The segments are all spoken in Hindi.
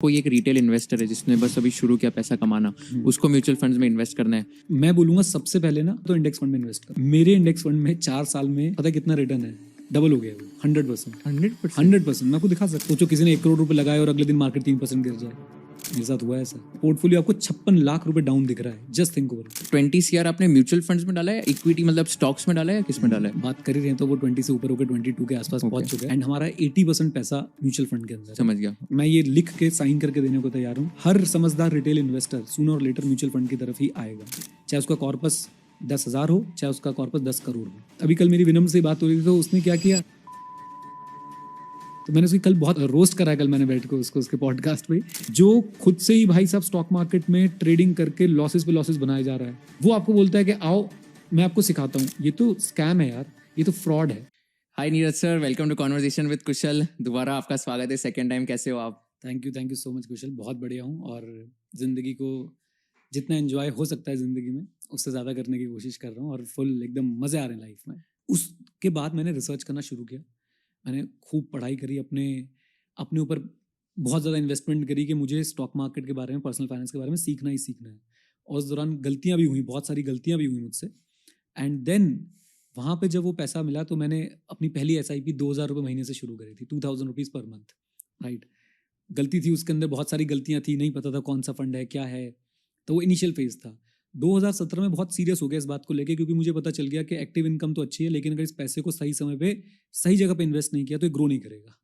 कोई एक रिटेल इन्वेस्टर है जिसने बस अभी शुरू किया पैसा कमाना, उसको म्यूचुअल फंड्स में इन्वेस्ट करना है। मैं बोलूंगा सबसे पहले ना तो इंडेक्स फंड में इन्वेस्ट कर। मेरे इंडेक्स फंड में 4 साल में पता है कितना रिटर्न है? डबल हो गया वो 100%। 100% मैं आपको दिखा सकता हूँ। सोचो किसी ने 1 करोड़ रुपए लगाए और अगले दिन मार्केट 3% गिर जाए। मेरे साथ हुआ है ऐसा। पोर्टफोलियो आपको 56 लाख रुपए डाउन दिख रहा है। Just think over. 20 CR आपने म्यूचुअल फंड्स में डाला है, इक्विटी मतलब स्टॉक्स में डाला है, किस में डाला है? बात कर ही रहे हैं तो वो 20 से ऊपर होकर 22 के आसपास पहुंच चुका है। एंड हमारा 80% पैसा म्यूचुअल फंड के अंदर है। समझ गया। मैं ये लिख के साइन करके देने को तैयार हूँ। हर समझदार रिटेल इन्वेस्टर सूनर और लेटर म्यूचुअल फंड की तरफ ही आएगा, चाहे उसका कॉर्पस 10,000 हो, चाहे उसका कॉर्पस 10 करोड़ हो। अभी कल मेरी विनम्र से बात हो रही थी तो उसने क्या किया, तो मैंने उसकी कल बहुत रोस्ट करा है। कल मैंने बैठ के उसको उसके पॉडकास्ट पे, जो खुद से ही भाई साहब स्टॉक मार्केट में ट्रेडिंग करके लॉसेस पे लॉसेस बनाया जा रहा है, वो आपको बोलता है कि आओ मैं आपको सिखाता हूँ। ये तो स्कैम है यार, ये तो फ्रॉड है। Hi Neeraj sir, welcome to conversation with Kushal. दोबारा आपका स्वागत है, सेकंड टाइम। कैसे हो आप? Thank you so much Kushal. बहुत बढ़िया हूँ और ज़िंदगी को जितना एंजॉय हो सकता है ज़िंदगी में उससे ज़्यादा करने की कोशिश कर रहा हूँ और फुल एकदम मज़े आ रहे हैं लाइफ में। उसके बाद मैंने रिसर्च करना शुरू किया। मैंने खूब पढ़ाई करी, अपने ऊपर बहुत ज़्यादा इन्वेस्टमेंट करी कि मुझे स्टॉक मार्केट के बारे में, पर्सनल फाइनेंस के बारे में सीखना ही सीखना है। और उस दौरान गलतियाँ भी हुई, बहुत सारी गलतियाँ भी हुई मुझसे। एंड देन वहाँ पे जब वो पैसा मिला तो मैंने अपनी पहली SIP 2,000 रुपये महीने से शुरू करी थी, 2,000 रुपीज़ पर मंथ। राइट, गलती थी उसके अंदर, बहुत सारी गलतियाँ थी, नहीं पता था कौन सा फंड है क्या है, तो वो इनिशियल फेज था। 2017 में बहुत सीरियस हो गया इस बात को लेके, क्योंकि मुझे पता चल गया कि एक्टिव इनकम तो अच्छी है, लेकिन अगर इस पैसे को सही समय पे सही जगह पे इन्वेस्ट नहीं किया तो ये ग्रो नहीं करेगा।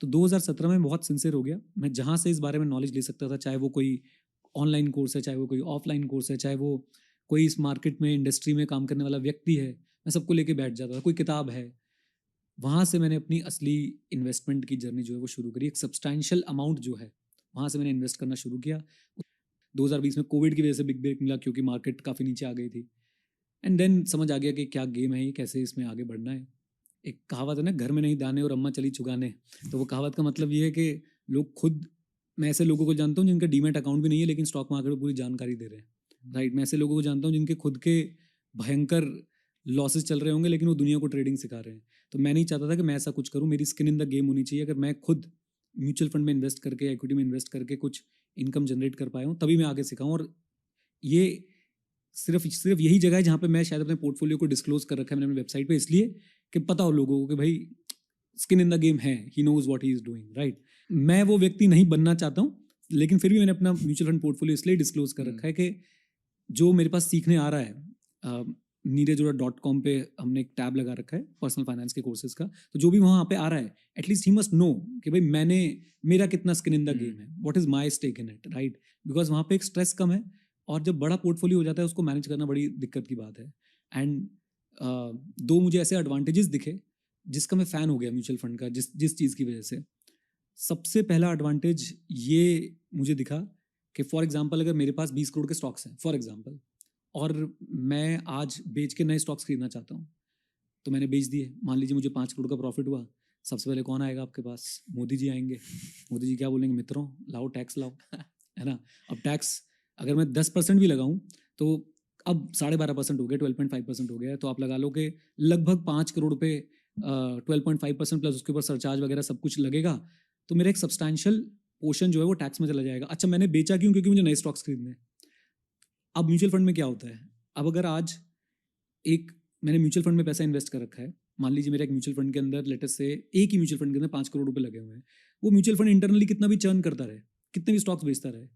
तो 2017 में बहुत सिंसियर हो गया। मैं जहाँ से इस बारे में नॉलेज ले सकता था, चाहे वो कोई ऑनलाइन कोर्स है, चाहे वो कोई ऑफलाइन कोर्स है, चाहे वो कोई इस मार्केट में इंडस्ट्री में काम करने वाला व्यक्ति है, मैं सबको लेके बैठ जाता था। कोई किताब है, वहाँ से मैंने अपनी असली इन्वेस्टमेंट की जर्नी जो है वो शुरू करी। एक सब्सटैंशियल अमाउंट जो है वहाँ से मैंने इन्वेस्ट करना शुरू किया। 2020 में कोविड की वजह से बिग ब्रेक मिला, क्योंकि मार्केट काफ़ी नीचे आ गई थी। एंड देन समझ आ गया कि क्या गेम है ये, कैसे इसमें आगे बढ़ना है। एक कहावत है ना, घर में नहीं दाने और अम्मा चली चुगाने। तो वो कहावत का मतलब ये है कि लोग खुद, मैं ऐसे लोगों को जानता हूँ जिनका डीमैट अकाउंट भी नहीं है लेकिन स्टॉक मार्केट में पूरी जानकारी दे रहे हैं। राइट, मैं ऐसे लोगों को जानता हूँ जिनके खुद के भयंकर लॉसेस चल रहे होंगे लेकिन वो दुनिया को ट्रेडिंग सिखा रहे हैं। तो मैं नहीं चाहता था कि मैं ऐसा कुछ करूँ। मेरी स्किन इन द गेम होनी चाहिए। अगर मैं खुद म्यूचुअल फंड में इन्वेस्ट करके, इक्विटी में इन्वेस्ट करके कुछ इनकम जनरेट कर पाया हूँ, तभी मैं आगे सिखाऊँ। और ये सिर्फ यही जगह है जहाँ पे मैं शायद अपने पोर्टफोलियो को डिस्क्लोज कर रखा है मैंने अपनी वेबसाइट पे, इसलिए कि पता हो लोगों को कि भाई स्किन इन द गेम है, he knows what he is doing. Right, मैं वो व्यक्ति नहीं बनना चाहता हूँ, लेकिन फिर भी मैंने अपना म्यूचुअल फंड पोर्टफोलियो इसलिए डिस्क्लोज कर रखा है कि जो मेरे पास सीखने आ रहा है, neerajora.com पे हमने एक टैब लगा रखा है पर्सनल फाइनेंस के कोर्सेज का। तो जो भी वहाँ पे आ रहा है, एटलीस्ट ही मस्ट नो कि भाई मेरा कितना स्किन इन द गेम है, what is my stake in it. Right, because वहाँ पे एक स्ट्रेस कम है और जब बड़ा पोर्टफोलियो हो जाता है उसको मैनेज करना बड़ी दिक्कत की बात है। एंड दो मुझे ऐसे एडवांटेजेस दिखे जिसका मैं फ़ैन हो गया म्यूचुअल फंड का, जिस चीज़ की वजह से। सबसे पहला एडवांटेज ये मुझे दिखा कि फॉर एग्जांपल अगर मेरे पास 20 करोड़ के स्टॉक्स हैं फॉर एग्जांपल, और मैं आज बेच के नए स्टॉक्स खरीदना चाहता हूँ, तो मैंने बेच दिए। मान लीजिए मुझे 5 करोड़ का प्रॉफिट हुआ, सबसे पहले कौन आएगा आपके पास? मोदी जी आएंगे। मोदी जी क्या बोलेंगे? मित्रों लाओ टैक्स लाओ, है ना। अब टैक्स अगर मैं 10% भी लगाऊं तो अब 12.5% हो गया, 12.5% हो गया। तो आप लगा लो कि लगभग 5 करोड़ पे 12.5% प्लस उसके ऊपर सरचार्ज वगैरह सब कुछ लगेगा, तो मेरा एक सब्सटैंशियल पोर्शन जो है वो टैक्स में चला जाएगा। अच्छा, मैंने बेचा क्यों? क्योंकि मुझे नए स्टॉक्स खरीदने हैं। अब म्यूचुअल फंड में क्या होता है, अब अगर आज मैंने म्यूचुअल फंड में पैसा इन्वेस्ट कर रखा है, मान लीजिए मेरा एक म्यूचुअल फंड के अंदर लेटेस्ट से एक ही म्यूचुअल फंड के अंदर 5 करोड़ रुपए लगे हुए हैं। वो म्यूचुअल फंड इंटरनली कितना भी चर्न करता रहे, कितने भी स्टॉक्स बेचता रहे,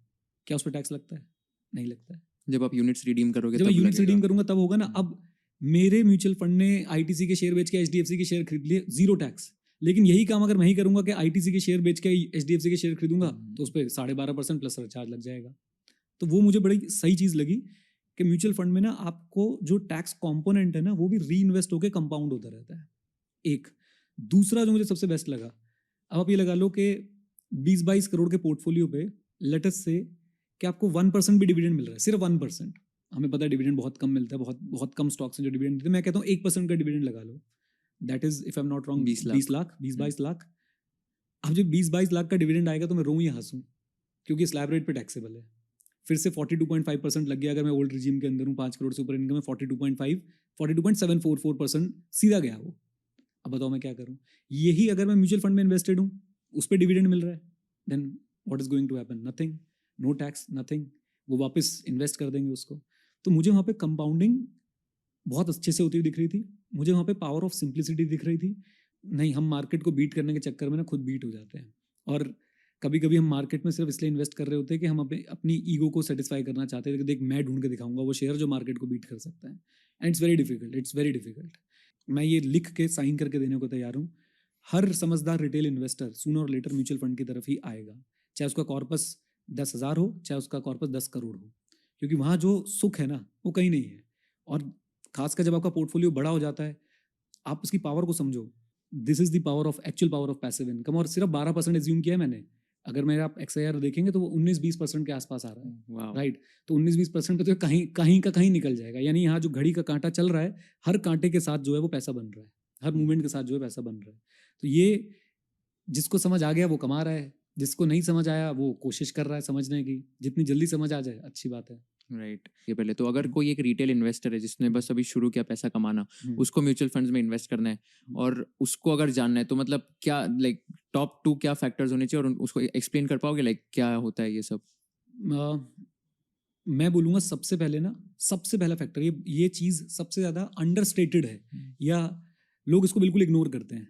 क्या उस पर टैक्स लगता है? नहीं लगता है। जब आप यूनिट्स रिडीम करोगे, जब मैं यूनिट्स रिडीम करूंगा तब होगा ना। अब मेरे म्यूचुअल फंड ने ITC के शेयर बेच के HDFC के शेयर खरीद लिए, जीरो टैक्स। लेकिन यही काम अगर मैं ही करूंगा कि ITC के शेयर बेच के HDFC के शेयर खरीदूंगा, तो उस पर 12.5% प्लस सरचार्ज लग जाएगा। तो वो मुझे बड़ी सही चीज़ लगी कि म्यूचुअल फंड में ना आपको जो टैक्स कॉम्पोनेंट है ना वो भी री इन्वेस्ट होकर कंपाउंड होता रहता है। एक दूसरा जो मुझे सबसे बेस्ट लगा, अब आप ये लगा लो कि 20-22 करोड़ के पोर्टफोलियो पे लेटेस्ट से कि आपको 1% भी डिविडेंड मिल रहा है, सिर्फ 1%। हमें पता है डिविडेंड बहुत कम मिलता है, बहुत कम स्टॉक्स हैं जो डिविडेंड देते हैं। मैं कहता हूँ 1% का डिविडेंड लगा लो, that is if I am not wrong 20 lakh 20-22 lakh. अब जब 20-22 लाख का डिविडेंड आएगा तो मैं रोऊं या हंसूं, क्योंकि स्लैब रेट पे टैक्सेबल है। फिर से 42.5% लग गया। अगर मैं ओल्ड रिजीम के अंदर हूँ, 5 करोड़ से ऊपर इनकम है, 42.744% सीधा गया वो। अब बताओ मैं क्या करूँ? यही अगर मैं म्यूचुअल फंड में इन्वेस्टेड हूँ, उस पर डिविडेंड मिल रहा है, then what is going to happen, nothing, no tax, nothing, वो वापस इन्वेस्ट कर देंगे उसको। तो मुझे वहाँ पे कंपाउंडिंग बहुत अच्छे से होती हुई दिख रही थी, मुझे वहाँ पे पावर ऑफ सिंप्लिसिटी दिख रही थी। नहीं, हम मार्केट को बीट करने के चक्कर में ना खुद बीट हो जाते हैं, और कभी कभी हम मार्केट में सिर्फ इसलिए इन्वेस्ट कर रहे होते हैं कि हम अपनी ईगो को सेटिस्फाई करना चाहते हैं कि देख मैं ढूंढ के दिखाऊंगा वो शेयर जो मार्केट को बीट कर सकता है। And it's very difficult, it's very difficult. मैं ये लिख के साइन करके देने को तैयार हूँ, हर समझदार रिटेल इन्वेस्टर सूनर और लेटर म्यूचुअल फंड की तरफ ही आएगा, चाहे उसका कॉर्पस 10,000 हो, चाहे उसका कॉर्पस 10 करोड़ हो, क्योंकि वहाँ जो सुख है ना वो कहीं नहीं है। और खासकर जब आपका पोर्टफोलियो बड़ा हो जाता है, आप उसकी पावर को समझो। This is the power of actual power of passive income. और सिर्फ 12% एज्यूम किया है मैंने, अगर मेरा आप XIR देखेंगे तो वो 19-20% के आसपास आ रहा है, राइट। तो 19-20% पे तो कहीं कहीं का कहीं निकल जाएगा। यानी यहाँ जो घड़ी का कांटा चल रहा है, हर कांटे के साथ जो है वो पैसा बन रहा है, हर मूवमेंट के साथ जो है पैसा बन रहा है। तो ये जिसको समझ आ गया वो कमा रहा है, जिसको नहीं समझ आया वो कोशिश कर रहा है समझने की। जितनी जल्दी समझ आ जाए अच्छी बात है। राइट। ये पहले तो अगर कोई एक रिटेल इन्वेस्टर है जिसने बस अभी शुरू किया पैसा कमाना, उसको म्यूचुअल फंड्स में इन्वेस्ट करना है और उसको अगर जानना है, तो मतलब क्या लाइक टॉप 2 क्या फैक्टर्स होने चाहिए, और उसको एक्सप्लेन कर पाओगे लाइक क्या होता है ये सब? मैं बोलूँगा सबसे पहले ना, सबसे पहला फैक्टर, ये चीज़ सबसे ज़्यादा अंडरस्टेटेड है या लोग इसको बिल्कुल इग्नोर करते हैं।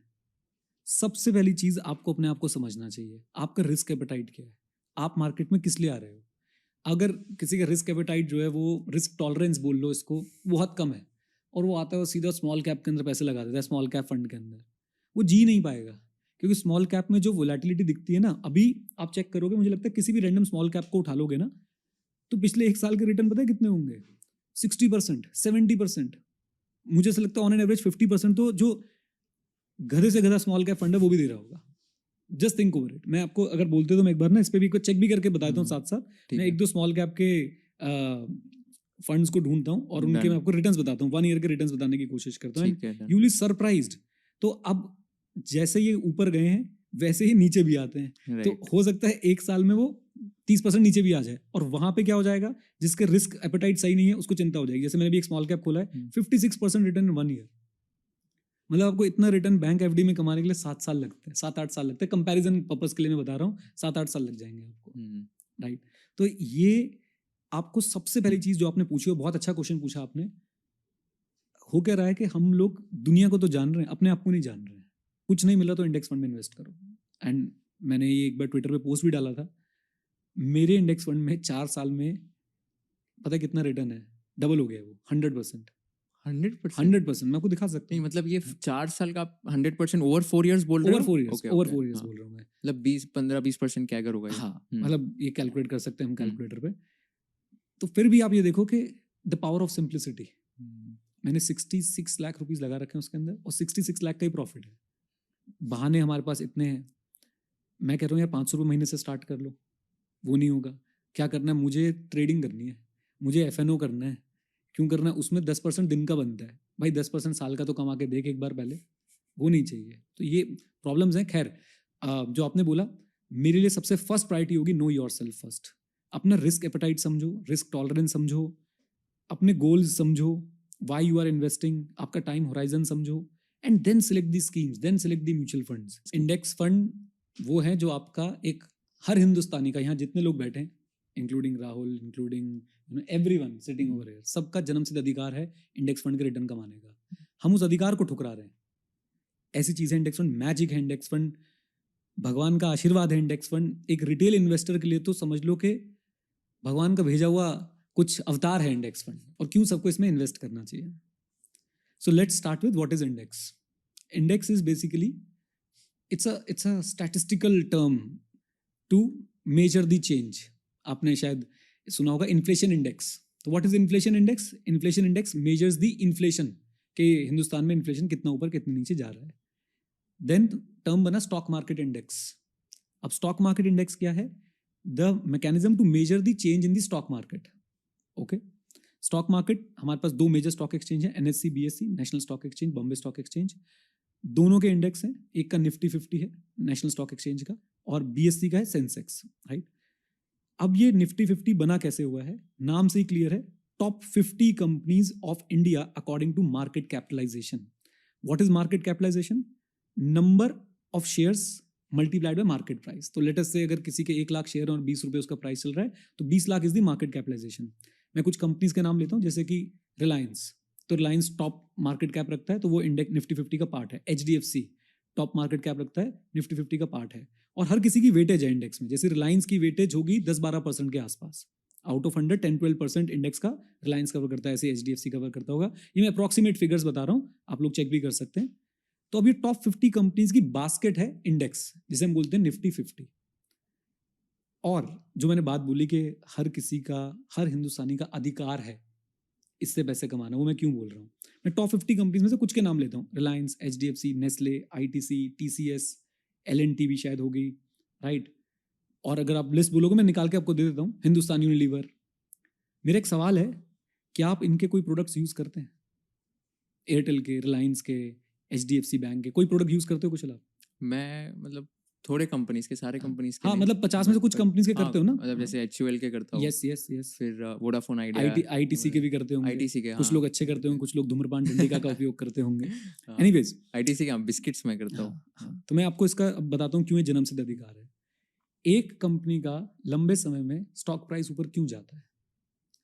सबसे पहली चीज़ आपको अपने आप को समझना चाहिए, आपका रिस्क एपेटाइट क्या है, आप मार्केट में किस लिए आ रहे हो। अगर किसी का रिस्क एपेटाइट जो है वो रिस्क टॉलरेंस बोल लो इसको, बहुत कम है, और वो आता है वो सीधा स्मॉल कैप के अंदर पैसे लगा देता है, स्मॉल कैप फंड के अंदर, वो जी नहीं पाएगा। क्योंकि स्मॉल कैप में जो वोलेटिलिटी दिखती है ना, अभी आप चेक करोगे, मुझे लगता है किसी भी रैंडम स्मॉल कैप को उठा लोगे ना, तो पिछले 1 साल के रिटर्न पता है कितने होंगे? 60%, 70%, मुझे ऐसा लगता है ऑन एन एवरेज 50% तो जो गधे से गधा स्मॉल कैप फंड है वो भी दे रहा होगा। Just think over it. मैं आपको अगर बोलते तो मैं एक बार ना इस पे भी चेक भी करके बताता हूँ साथ साथ। मैं 1-2 स्मॉल कैप के फंड्स को ढूंढता हूँ और उनके मैं आपको रिटर्न्स बताता हूँ, 1 ईयर के रिटर्न्स बताने की कोशिश करता हूँ। You will be surprised. तो अब जैसे ये ऊपर गए हैं वैसे ही नीचे भी आते हैं, तो हो सकता है 1 साल में वो 30% नीचे भी आ जाए, और वहां पे क्या हो जाएगा, जिसके रिस्क एपेटाइट सही नहीं है उसको चिंता हो जाएगी। जैसे मैंने भी एक स्मॉल कैप खोला है, 56% रिटर्न इन 1 ईयर। मतलब आपको इतना रिटर्न बैंक FD में कमाने के लिए 7 साल लगते हैं, 7-8 साल लगते हैं। कंपैरिजन पर्पस के लिए मैं बता रहा हूँ, 7-8 साल लग जाएंगे आपको, राइट। तो ये आपको सबसे पहली चीज जो आपने पूछी, वो बहुत अच्छा क्वेश्चन पूछा आपने। हो क्या रहा है कि हम लोग दुनिया को तो जान रहे हैं, अपने आप को नहीं जान रहे हैं। कुछ नहीं मिला तो इंडेक्स फंड में इन्वेस्ट करो। एंड मैंने ये एक बार ट्विटर पे पोस्ट भी डाला था, मेरे इंडेक्स फंड में 4 साल में पता है कितना रिटर्न है? डबल हो गया वो, 100%। 100% मैं आपको दिखा सकता नहीं, हूँ। मतलब ये 4 साल का 100% ओवर 4 इयर्स बोल रहे हो? Over 4 years, Okay, over okay, 4 years हाँ। बोल रहा हूँ मैं। मतलब 15-20% क्या होगा ये? हाँ, मतलब ये कैलकुलेट कर सकते हैं हम कैलकुलेटर पे। तो फिर भी आप ये देखो कि द पावर ऑफ सिंप्लिसिटी। मैंने 66 लाख रुपीस लगा रखे हैं उसके अंदर, और 66 लाख का ही प्रॉफिट है। बहाने हमारे पास इतने हैं। मैं कह रहा हूँ यार 500 रुपये महीने से स्टार्ट कर लो, वो नहीं होगा। क्या करना है, मुझे ट्रेडिंग करनी है, मुझे FNO करना है। क्यों करना है? उसमें 10% दिन का बनता है भाई, 10% साल का तो कमा के देख एक बार पहले, वो नहीं चाहिए। तो ये प्रॉब्लम्स हैं। खैर, जो आपने बोला, मेरे लिए सबसे फर्स्ट प्रायोरिटी होगी नो योर सेल्फ फर्स्ट। अपना रिस्क एपेटाइट समझो, रिस्क टॉलरेंस समझो, अपने गोल्स समझो, वाई यू आर इन्वेस्टिंग, आपका टाइम होराइजन समझो, and then select the schemes, then select the mutual funds. Index fund वो है जो आपका एक, हर हिंदुस्तानी का, यहाँ जितने लोग बैठे हैं, including Rahul, including everyone sitting over here, सबका जन्मसिद्ध अधिकार है इंडेक्स फंड के रिटर्न कमाने का। हम उस अधिकार को ठुकरा रहे हैं। ऐसी चीज़ है इंडेक्स फंड, मैजिक है इंडेक्स फंड, भगवान का आशीर्वाद है इंडेक्स फंड। एक रिटेल इन्वेस्टर के लिए तो समझ लो कि भगवान का भेजा हुआ कुछ अवतार है इंडेक्स फंड, और क्यों सबको इसमें इन्वेस्ट करना चाहिए। So let's start with what is index. Index is basically it's a statistical term to measure the change. आपने शायद सुना होगा इन्फ्लेशन इंडेक्स। तो what is inflation index? Inflation index measures the inflation, कि हिंदुस्तान में इन्फ्लेशन कितना ऊपर कितने नीचे जा रहा है। देन टर्म बना स्टॉक मार्केट इंडेक्स। अब स्टॉक मार्केट इंडेक्स क्या है? The mechanism to measure the change in the stock market. Okay, stock market हमारे पास 2 मेजर स्टॉक एक्सचेंज है, NSE BSE, national stock exchange, Bombay stock exchange. दोनों के इंडेक्स हैं, एक का निफ्टी 50 है नेशनल स्टॉक एक्सचेंज का, और BSE का है सेंसेक्स, राइट। अब ये निफ्टी 50 बना कैसे हुआ है? नाम से ही क्लियर है, top 50 companies of India according to market capitalization. What is market capitalization? Number of shares multiplied by market price. तो लेट अस से अगर किसी के 1 लाख शेयर और 20 रुपये उसका प्राइस चल रहा है तो 20 lakh is the market capitalization. मैं कुछ कंपनीज के नाम लेता हूँ, जैसे कि रिलायंस, तो रिलायंस टॉप मार्केट कैप रखता है, तो वो इंडेक्स निफ्टी 50 का पार्ट है। HDFC टॉप मार्केट कैप रखता है, निफ्टी 50 का पार्ट है। और हर किसी की वेटेज है इंडेक्स में, जैसे रिलायंस की वेटेज होगी 10-12% के आसपास, आउट ऑफ 100 10-12% इंडेक्स का रिलायंस कवर करता है, ऐसे HDFC कवर करता होगा। ये मैं अप्रॉक्सीमेट फिगर्स बता रहा हूँ, आप लोग चेक भी कर सकते हैं। तो अभी टॉप 50 कंपनीज की बास्केट है इंडेक्स, जिसे हम बोलते हैं निफ्टी 50। और जो मैंने बात बोली कि हर किसी का, हर हिंदुस्तानी का अधिकार है इससे पैसे कमाना, वो मैं क्यों बोल रहा हूँ। मैं टॉप 50 कंपनीज में से कुछ के नाम लेता हूँ, Reliance, HDFC, Nestle, ITC, TCS, L&T भी शायद होगी, राइट। और अगर आप लिस्ट बोलोगे मैं निकाल के आपको दे देता हूँ, हिंदुस्तान यूनिलीवर। मेरा एक सवाल है, क्या आप इनके कोई प्रोडक्ट्स यूज करते हैं? एयरटेल के, रिलायंस के, HDFC बैंक के कोई प्रोडक्ट यूज करते हो कुछ आप? मैं मतलब थोड़े कंपनीज के, सारे कंपनीज के हाँ, नहीं, मतलब 50 में से कुछ पर- कंपनीज के हाँ, करते हो ना? मतलब जैसे HUL के करता हूँ, यस यस यस। फिर वोडाफोन आइडिया, ITC के भी करते होंगे, ITC के, कुछ हाँ। लोग अच्छे करते होंगे, कुछ लोग धूम्रपान झंडिका का उपयोग करते होंगे। हाँ, एनीवेज, ITC के, हाँ, बिस्किट्स मैं करता हूँ। हाँ, तो मैं आपको इसका अब बताता हूँ क्यों ये जन्मसिद्ध अधिकार है। एक कंपनी का लंबे समय में स्टॉक प्राइस ऊपर क्यों जाता है?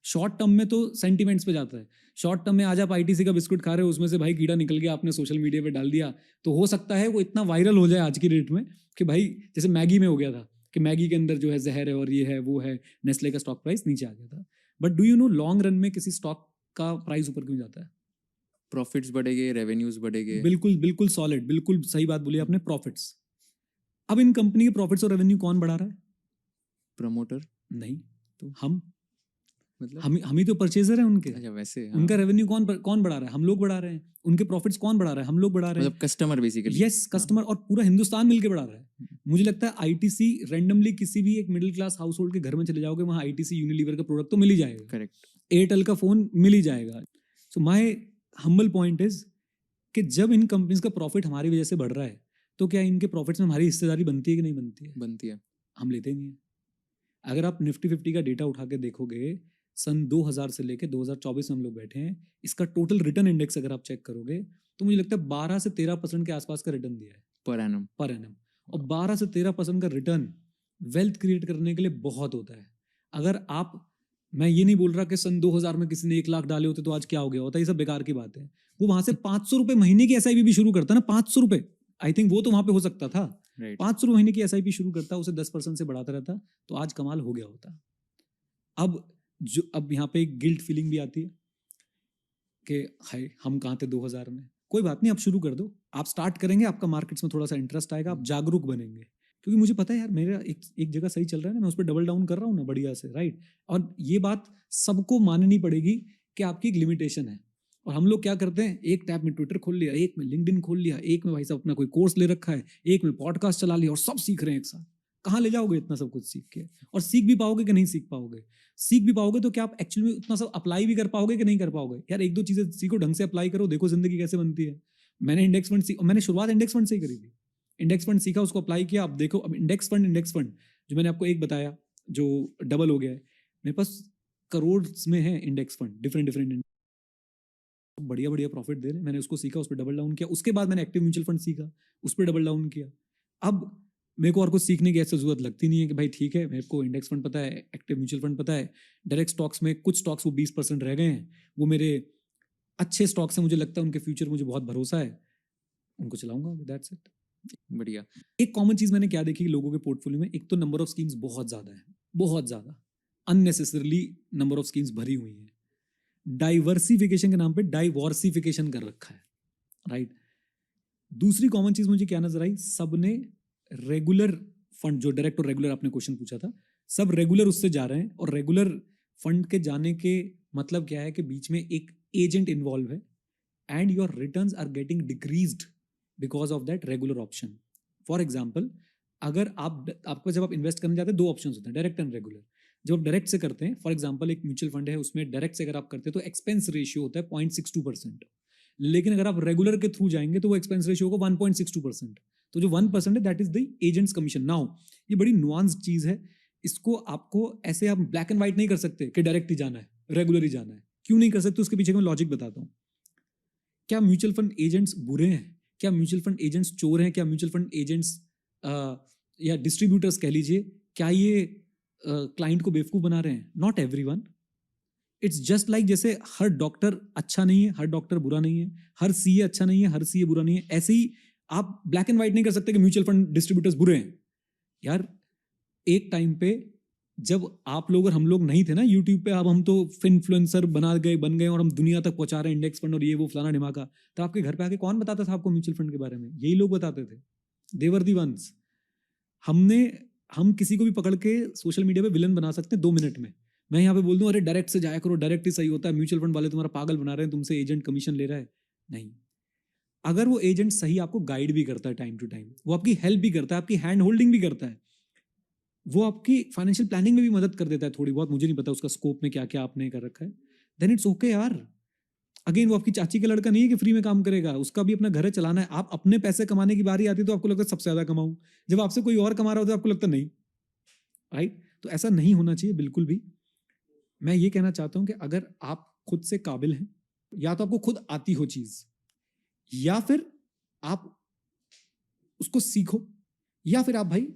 शॉर्ट टर्म में तो सेंटिमेंट्स पे जाता है। शॉर्ट टर्म में आज आप ITC का बिस्कुट खा रहे हो, उसमें से भाई कीड़ा निकल गया, आपने सोशल मीडिया पे डाल दिया, तो हो सकता है वो इतना वायरल हो जाए आज की डेट में कि भाई जैसे मैगी में हो गया था कि मैगी के अंदर जो है जहर है और ये है वो है, नेस्ले का स्टॉक प्राइस नीचे आ गया था। But do you know long run में किसी स्टॉक का प्राइस ऊपर क्यों जाता है? प्रॉफिट्स बढ़ेंगे, रेवेन्यूज बढ़ेंगे। बिल्कुल बिल्कुल सॉलिड, बिल्कुल सही बात बोली आपने, प्रॉफिट्स। अब इन कंपनी के प्रॉफिट्स और रेवेन्यू कौन बढ़ा रहा है? प्रमोटर, नहीं, तो हम मतलब हम ही तो परचेजर हैं उनके। अच्छा, वैसे, हाँ, उनका रेवेन्यू कौन बढ़ा रहा है? हम लोग बढ़ा रहे हैं। उनके प्रॉफिट्स कौन बढ़ा रहा है? हम लोग बढ़ा रहे हैं। मतलब कस्टमर बेसिकली। यस, कस्टमर, और पूरा हिंदुस्तान मिलके बढ़ा रहा है। मुझे लगता है ITC रैंडमली किसी भी एक मिडिल क्लास हाउस होल्ड के घर में चले जाओगे, वहां ITC यूनिलीवर का प्रोडक्ट तो मिल ही जाएगा, करेक्ट। एयरटेल का फोन मिल ही जाएगा। So my humble point is कि जब इन कंपनीज का प्रॉफिट हमारी वजह से बढ़ रहा है, तो क्या इनके प्रॉफिट्स में हमारी हिस्सेदारी बनती है कि नहीं बनती है? बनती है। हम लेते नहीं है। अगर आप निफ्टी 50 का डेटा उठा के देखोगे, सन 2000 से लेके 2024 में हम लोग बैठे हैं, इसका टोटल रिटर्न इंडेक्स अगर आप चेक करोगे तो मुझे लगता है 12 से 13% के आसपास का रिटर्न दिया है पर एनम। और 12 से 13% का रिटर्न वेल्थ क्रिएट करने के लिए बहुत होता है। अगर आप, मैं ये नहीं बोल रहा कि सन 2000 में किसी ने 1 लाख डाले होते तो आज क्या हो गया होता, ये सब बेकार की बात है। वो वहां से 500 रुपए महीने की SIP भी शुरू करता ना, 500 रुपए, आई थिंक वो तो वहां पे हो सकता था। 500 महीने की SIP शुरू करता, उसे 10% से बढ़ाता रहता, तो आज कमाल हो गया होता। अब यहाँ पे एक गिल्ट फीलिंग भी आती है कि हाय हम कहाँ थे 2000 में। कोई बात नहीं, आप शुरू कर दो, आप स्टार्ट करेंगे, आपका मार्केट्स में थोड़ा सा इंटरेस्ट आएगा, आप जागरूक बनेंगे, क्योंकि मुझे पता है यार मेरा एक जगह सही चल रहा है ना, मैं उस पर डबल डाउन कर रहा हूँ ना बढ़िया से, राइट। और ये बात सबको माननी पड़ेगी कि आपकी एक लिमिटेशन है। और हम लोग क्या करते हैं, एक टैब में ट्विटर खोल लिया, एक में लिंक्डइन खोल लिया, एक में भाई साहब अपना कोई कोर्स ले रखा है, एक में पॉडकास्ट चला लिया और सब सीख रहे हैं एक साथ। कहाँ ले जाओगे इतना सब कुछ सीख के? और सीख भी पाओगे कि नहीं सीख पाओगे? सीख भी पाओगे तो क्या आप एक्चुअली में उतना सब अप्लाई भी कर पाओगे कि नहीं कर पाओगे? यार एक दो चीजें सीखो, ढंग से अप्लाई करो, देखो जिंदगी कैसे बनती है। मैंने इंडेक्स फंड मैंने शुरुआत इंडेक्स फंड से ही करी थी। इंडेक्स फंड सीखा, उसको अप्लाई किया, अब देखो, अब इंडेक्स फंड जो मैंने आपको एक बताया जो डबल हो गया है, मेरे पास करोड़ में है इंडेक्स फंड, डिफरेंट बढ़िया बढ़िया प्रॉफिट दे रहे हैं। मैंने उसको सीखा, उस पर डबल डाउन किया, उसके बाद मैंने एक्टिव म्यूचुअल फंड सीखा, उस पर डबल डाउन किया। अब मेरे को और कुछ सीखने की ऐसी जरूरत लगती नहीं है कि भाई ठीक है मेरे को इंडेक्स फंड पता है, एक्टिव म्यूचुअल फंड पता है, डायरेक्ट स्टॉक्स में कुछ स्टॉक्स वो 20% रह गए हैं, वो मेरे अच्छे स्टॉक्स हैं, मुझे लगता है उनके फ्यूचर मुझे बहुत भरोसा है, उनको चलाऊंगा, दैट्स इट। बढ़िया। एक कॉमन चीज मैंने क्या देखी लोगों के पोर्टफोलियो में, एक तो नंबर ऑफ स्कीम्स बहुत ज्यादा है, बहुत ज्यादा अननेसेसरली नंबर ऑफ स्कीम्स भरी हुई है। डाइवर्सिफिकेशन के नाम पे डाइवॉर्सिफिकेशन कर रखा है, राइट। दूसरी कॉमन चीज मुझे क्या नजर आई, सबने रेगुलर फंड, जो डायरेक्ट और रेगुलर आपने क्वेश्चन पूछा था, सब रेगुलर उससे जा रहे हैं। और रेगुलर फंड के जाने के मतलब क्या है कि बीच में एक एजेंट इन्वॉल्व है and your returns are getting decreased because of that regular option. For example, अगर आपको जब आप इन्वेस्ट करने जाते हैं, दो ऑप्शन होते हैं, डायरेक्ट एंड रेगुलर। जब आप डायरेक्ट से करते हैं, फॉर एग्जाम्पल एक म्यूचुअल फंड है, उसमें डायरेक्ट से अगर आप करते हैं तो एक्सपेंस रेशियो होता है 0.62%, लेकिन अगर आप रेगुलर के थ्रू जाएंगे तो वो एक्सपेंस रेशियो होगा 1.62%। तो जो 1% है that is the agents commission. Now ये बड़ी नुआंस चीज है, इसको आपको ऐसे आप ब्लैक एंड व्हाइट नहीं कर सकते कि डायरेक्ट ही जाना है, रेगुलर ही जाना है। क्यों नहीं कर सकते, उसके पीछे मैं लॉजिक बताता हूँ। क्या म्यूचुअल फंड एजेंट्स बुरे हैं? क्या म्यूचुअल फंड एजेंट्स चोर हैं? क्या म्यूचुअल फंड एजेंट्स या डिस्ट्रीब्यूटर्स कह लीजिए, क्या ये क्लाइंट को बेवकूफ़ बना रहे हैं? Not everyone. It's just like जैसे हर डॉक्टर अच्छा नहीं है, हर डॉक्टर बुरा नहीं है, हर सीए अच्छा नहीं है, हर सीए बुरा नहीं है, ऐसे ही आप ब्लैक एंड व्हाइट नहीं कर सकते कि म्यूचुअल फंड डिस्ट्रीब्यूटर्स बुरे हैं। यार एक टाइम पे जब आप लोग और हम लोग नहीं थे ना यूट्यूब पे, अब हम तो इन्फ्लुएंसर बन गए और हम दुनिया तक पहुंचा रहे हैं इंडेक्स फंड और ये वो फलाना ढिमाका। तो आपके घर पे आके कौन बताता था आपको म्यूचुअल फंड के बारे में? यही लोग बताते थे। दे वर दी वंस। हम किसी को भी पकड़ के सोशल मीडिया पे विलन बना सकते हैं 2 मिनट में। मैं यहाँ पे बोल दूं अरे डायरेक्ट से जाया करो, डायरेक्ट ही सही होता है, म्यूचुअल फंड वाले तुम्हारा पागल बना रहे हैं, तुमसे एजेंट कमीशन ले रहा है। नहीं, अगर वो एजेंट सही आपको गाइड भी करता है टाइम टू टाइम, वो आपकी हेल्प भी करता है, आपकी हैंड होल्डिंग भी करता है, वो आपकी फाइनेंशियल प्लानिंग में भी मदद कर देता है थोड़ी बहुत, मुझे नहीं पता उसका स्कोप में क्या क्या आपने कर रखा है, देन इट्स ओके यार। अगेन वो आपकी चाची का लड़का नहीं है कि फ्री में काम करेगा, उसका भी अपना घर है, चलाना है। आप अपने पैसे कमाने की बारी आती है तो आपको लगता है सबसे ज्यादा कमाऊं, जब आपसे कोई और कमा रहा होता है आपको लगता नहीं। राइट? तो ऐसा नहीं होना चाहिए बिल्कुल भी। मैं ये कहना चाहता हूं कि अगर आप खुद से काबिल हैं, या तो आपको खुद आती हो चीज, या फिर आप उसको सीखो, या फिर आप भाई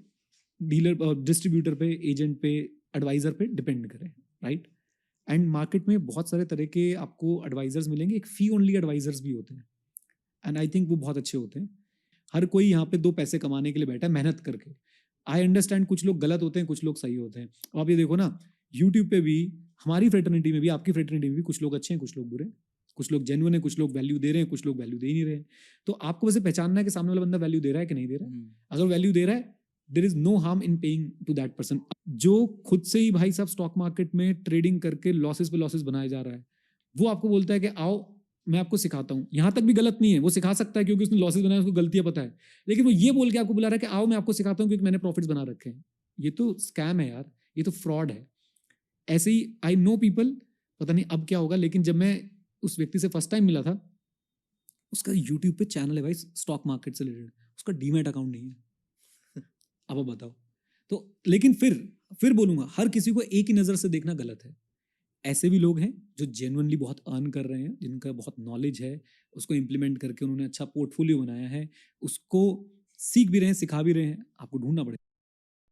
डीलर, डिस्ट्रीब्यूटर पे, एजेंट पे, एडवाइजर पे डिपेंड करें। राइट? एंड मार्केट में बहुत सारे तरह के आपको एडवाइजर्स मिलेंगे, एक फी ओनली एडवाइजर्स भी होते हैं, एंड आई थिंक वो बहुत अच्छे होते हैं। हर कोई यहाँ पे 2 पैसे कमाने के लिए बैठा है मेहनत करके। आई अंडरस्टैंड कुछ लोग गलत होते हैं, कुछ लोग सही होते हैं। अब आप ये देखो ना, यूट्यूब पे भी, हमारी फ्रेटर्निटी में भी, आपकी फ्रेटर्निटी में भी कुछ लोग अच्छे हैं, कुछ लोग बुरे हैं, कुछ लोग जेन्युइन है, कुछ लोग वैल्यू दे रहे हैं, कुछ लोग वैल्यू दे ही नहीं रहे हैं। तो आपको वैसे पहचानना है कि सामने वाला बंदा वैल्यू दे रहा है कि नहीं दे रहा है। अगर वैल्यू दे रहा है, there is no harm in paying to that person. जो खुद से ही भाई साहब स्टॉक मार्केट में ट्रेडिंग करके लॉसेस पे लॉसेस बनाया जा रहा है, वो आपको बोलता है कि आओ मैं आपको सिखाता हूँ, यहाँ तक भी गलत नहीं है, वो सिखा सकता है क्योंकि उसने लॉसेस बनाए, उसको गलतियां पता है, लेकिन वो ये बोल के आपको बुला रहा है कि आओ मैं आपको सिखाता हूँ क्योंकि मैंने प्रॉफिट्स बना रखे हैं। ये तो स्कैम है यार, ये तो फ्रॉड है। ऐसे ही आई नो पीपल, पता नहीं अब क्या होगा, लेकिन जब मैं उस व्यक्ति से फर्स्ट टाइम मिला था, उसका यूट्यूब पे चैनल है भाई स्टॉक मार्केट से रिलेटेड, उसका डीमैट अकाउंट नहीं है। अब आप बताओ। तो लेकिन फिर बोलूंगा, हर किसी को एक ही नज़र से देखना गलत है। ऐसे भी लोग हैं जो जेन्युइनली बहुत अर्न कर रहे हैं, जिनका बहुत नॉलेज है, उसको इम्प्लीमेंट करके उन्होंने अच्छा पोर्टफोलियो बनाया है, उसको सीख भी रहे हैं, सिखा भी रहे हैं, आपको ढूंढना पड़ेगा।